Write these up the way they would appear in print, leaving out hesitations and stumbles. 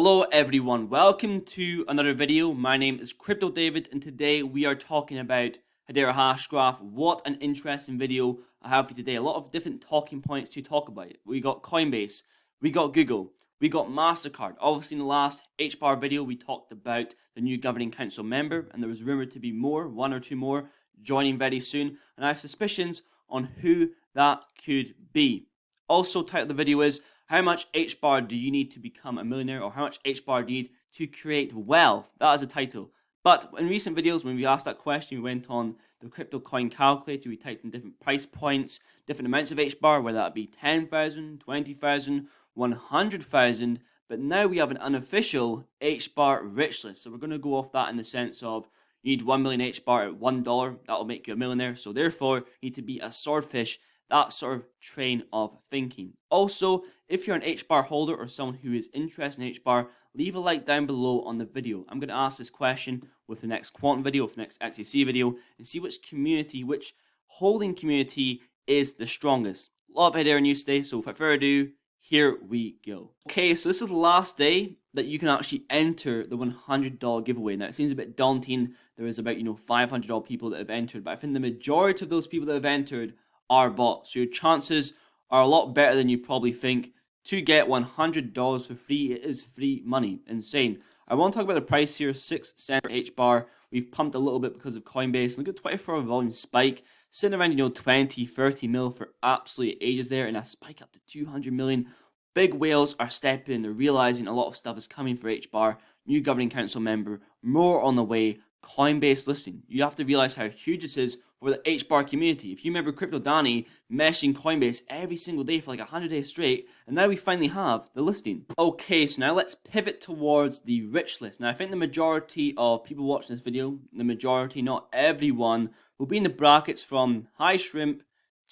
Hello everyone, welcome to another video. My name is Crypto David and today we are talking about Hedera Hashgraph. What an interesting video I have for you today. A lot of different talking points to talk about. We got Coinbase, we got Google, we got MasterCard. Obviously in the last HBAR video we talked about the new governing council member and there was rumored to be one or two more joining very soon, and I have suspicions on who that could be. Also, title of the video is how much HBAR do you need to become a millionaire, or how much HBAR do you need to create wealth? That is the title. But in recent videos, when we asked that question, we went on the crypto coin calculator, we typed in different price points, different amounts of HBAR, whether that be 10,000, 20,000, 100,000, but now we have an unofficial HBAR rich list. So we're going to go off that in the sense of you need 1 million HBAR at $1, that will make you a millionaire. So therefore, you need to be a swordfish. That sort of train of thinking. Also, if you're an HBAR holder or someone who is interested in HBAR, leave a like down below on the video. I'm going to ask this question with the next quantum video, with the next XAC video, and see which holding community is the strongest. A lot of Hedera news today, so without further ado, here we go. Okay, so this is the last day that you can actually enter the $100 giveaway. Now, it seems a bit daunting. There is about, 500 people that have entered, but I think the majority of those people that have entered are bots. So your chances are a lot better than you probably think to get $100 for free. It is free money. Insane. I want to talk about the price here. 6 cents per HBAR. We've pumped a little bit because of Coinbase. Look at 24-hour volume spike. Sitting around, 20, 30 mil for absolute ages there. And a spike up to 200 million. Big whales are stepping in. They're realizing a lot of stuff is coming for HBAR. New governing council member. More on the way. Coinbase listing. You have to realize how huge this is for the HBAR community. If you remember Crypto Danny meshing Coinbase every single day for like 100 days straight, and now we finally have the listing. Okay, so now let's pivot towards the rich list. Now I think the majority of people watching this video, the majority, not everyone, will be in the brackets from high shrimp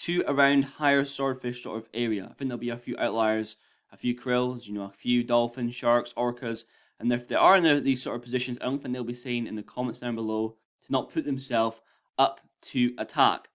to around higher swordfish sort of area. I think there'll be a few outliers, a few krills, a few dolphins, sharks, orcas. And if they are in these sort of positions, I don't think they'll be saying in the comments down below to not put themselves up to attack.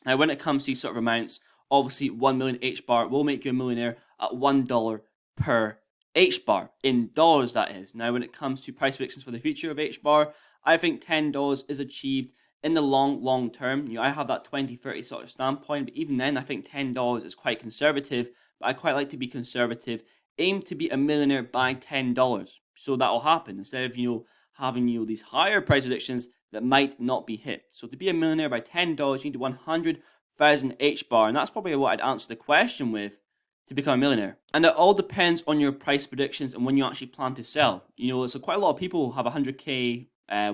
Now, when it comes to these sort of amounts, obviously 1 million HBAR will make you a millionaire at $1 per HBAR. In dollars, that is. Now, when it comes to price predictions for the future of HBAR, I think $10 is achieved in the long term. I have that 20-30 sort of standpoint, but even then, I think $10 is quite conservative. But I quite like to be conservative. Aim to be a millionaire by $10. So that will happen instead of having these higher price predictions that might not be hit. So to be a millionaire by $10, you need 100,000 HBAR, and that's probably what I'd answer the question with to become a millionaire. And it all depends on your price predictions and when you actually plan to sell. So quite a lot of people have 100k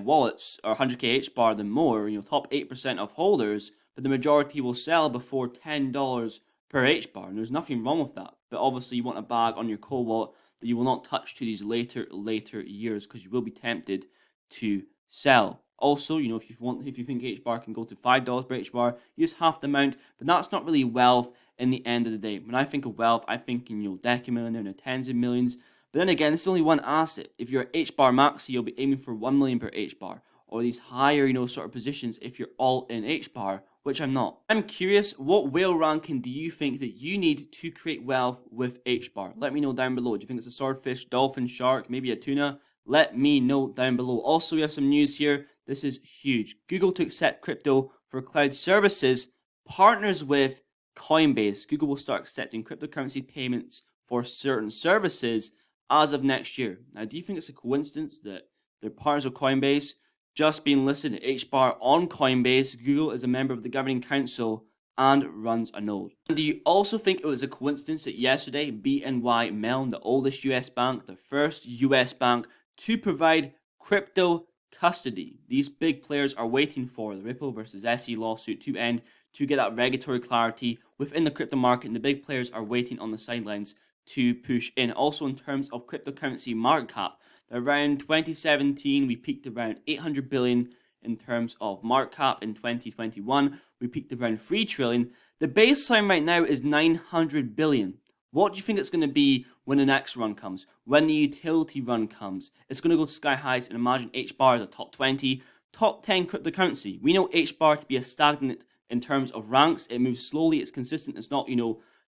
wallets or 100k HBAR than more. Top 8% of holders, but the majority will sell before $10 per HBAR, and there's nothing wrong with that. But obviously, you want a bag on your cold wallet that you will not touch to these later years, because you will be tempted to sell. Also, if you think HBAR can go to $5 per HBAR, you just have the amount, but that's not really wealth in the end of the day. When I think of wealth, I think in decamillionaire and tens of millions. But then again, it's only one asset. If you're HBAR maxi, you'll be aiming for 1 million per HBAR, or these higher, sort of positions if you're all in HBAR, which I'm not. I'm curious, what whale ranking do you think that you need to create wealth with HBAR? Let me know down below. Do you think it's a swordfish, dolphin, shark, maybe a tuna? Let me know down below. Also, we have some news here. This is huge. Google to accept crypto for cloud services partners with Coinbase. Google will start accepting cryptocurrency payments for certain services as of next year. Now, do you think it's a coincidence that they're partners with Coinbase? Just being listed at HBAR on Coinbase, Google is a member of the governing council and runs a node. And do you also think it was a coincidence that yesterday BNY Mellon, the oldest US bank, the first US bank to provide crypto custody, these big players are waiting for the Ripple versus SE lawsuit to end to get that regulatory clarity within the crypto market, and the big players are waiting on the sidelines to push in. Also, in terms of cryptocurrency market cap, around 2017 we peaked around 800 billion in terms of market cap. In 2021 we peaked around 3 trillion. The baseline right now is 900 billion. What do you think it's going to be when the next run comes? When the utility run comes? It's going to go to sky highs, and imagine HBAR is a top 20, top 10 cryptocurrency. We know HBAR to be a stagnant in terms of ranks. It moves slowly, it's consistent, it's not,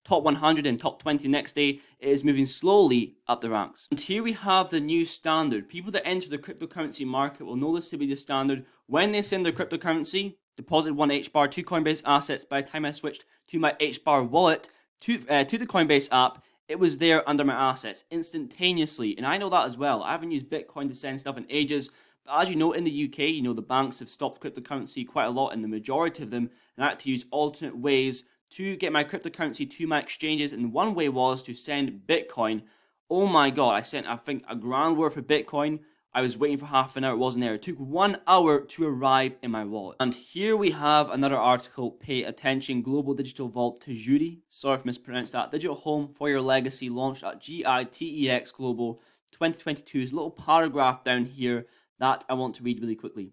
top 100 and top 20 next day. It is moving slowly up the ranks. And here we have the new standard. People that enter the cryptocurrency market will know this to be the standard. When they send their cryptocurrency, deposit 1 HBAR to Coinbase assets. By the time I switched to my HBAR wallet to the Coinbase app, it was there under my assets instantaneously. And I know that as well. I haven't used Bitcoin to send stuff in ages. But as you know, in the UK, the banks have stopped cryptocurrency quite a lot, and the majority of them, and I had to use alternate ways to get my cryptocurrency to my exchanges. And one way was to send Bitcoin. Oh my god, I sent, I think, $1,000 worth of Bitcoin. I was waiting for half an hour, it wasn't there. It took 1 hour to arrive in my wallet. And here we have another article, pay attention, Global Digital Vault Tajuri, sorry if I mispronounced that, digital home for your legacy, launched at GITEX Global 2022. There's a little paragraph down here that I want to read really quickly.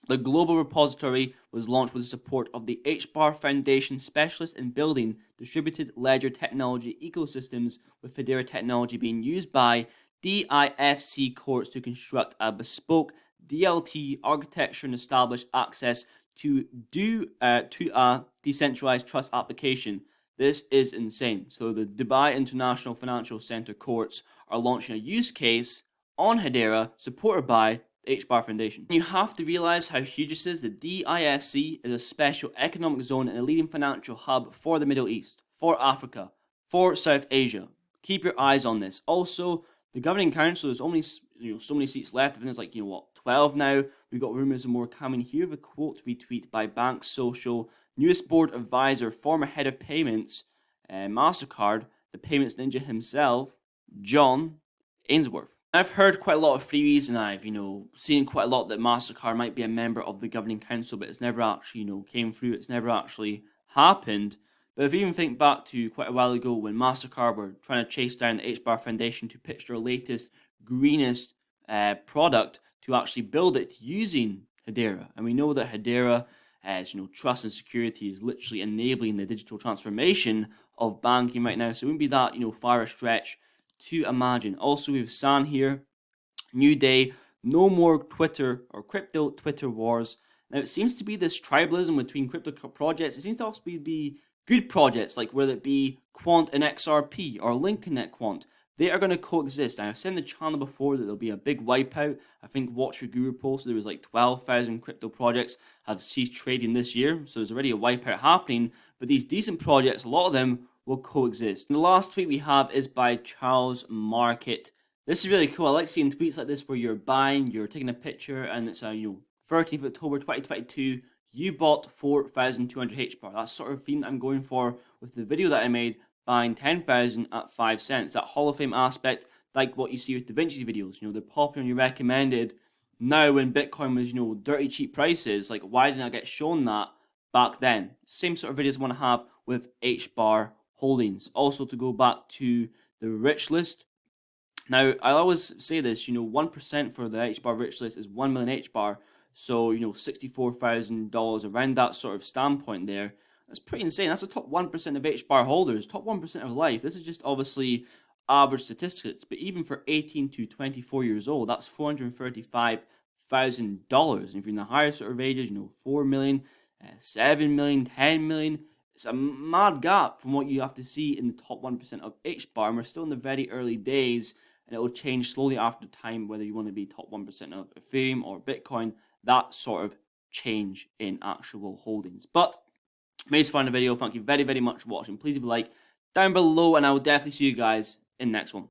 The global repository was launched with the support of the HBAR Foundation, specialist in building distributed ledger technology ecosystems, with Hedera technology being used by DIFC courts to construct a bespoke DLT architecture and establish access to a decentralized trust application. This is insane. So the Dubai International Financial Center courts are launching a use case on Hedera supported by the HBAR Foundation. You have to realize how huge this is. The DIFC is a special economic zone and a leading financial hub for the Middle East, for Africa, for South Asia. Keep your eyes on this. Also, the governing council, there's only so many seats left. I think there's like 12 now. We've got rumors of more coming. Here, a quote retweet by Bank Social newest board advisor, former head of payments, MasterCard, the payments ninja himself, John Ainsworth. I've heard quite a lot of freebies, and I've seen quite a lot that MasterCard might be a member of the governing council, but it's never actually came through. It's never actually happened. But if you even think back to quite a while ago when MasterCard were trying to chase down the HBAR Foundation to pitch their latest, greenest product to actually build it using Hedera. And we know that Hedera, as trust and security, is literally enabling the digital transformation of banking right now. So it wouldn't be that, far a stretch to imagine. Also, we have San here. New day, no more Twitter or crypto Twitter wars. Now, it seems to be this tribalism between crypto projects. It seems to also be good projects, like whether it be Quant and XRP or Lincoln Quant. They are going to coexist. Now, I've said in the channel before that there'll be a big wipeout. I think Watch Your Guru posted there was like 12,000 crypto projects have ceased trading this year. So there's already a wipeout happening. But these decent projects, a lot of them will coexist. And the last tweet we have is by Charles Market. This is really cool. I like seeing tweets like this where you're buying, you're taking a picture, and it's 13th of October 2022. You bought 4,200 HBAR. That's sort of theme that I'm going for with the video that I made, buying 10,000 at 5 cents. That Hall of Fame aspect, like what you see with Da Vinci's videos. They're popular and you recommended. Now when Bitcoin was, dirty cheap prices, like why didn't I get shown that back then? Same sort of videos I want to have with HBAR holdings. Also, to go back to the rich list. Now, I always say this, 1% for the HBAR rich list is 1 million HBAR. So, $64,000 around that sort of standpoint there. That's pretty insane. That's the top 1% of HBAR holders, top 1% of life. This is just obviously average statistics. But even for 18 to 24 years old, that's $435,000. And if you're in the higher sort of ages, 4 million, 7 million, 10 million. It's a mad gap from what you have to see in the top 1% of HBAR. And we're still in the very early days, and it will change slowly after time, whether you want to be top 1% of Ethereum or Bitcoin, that sort of change in actual holdings. But amazing to find the video. Thank you very, very much for watching. Please leave a like down below, and I will definitely see you guys in the next one.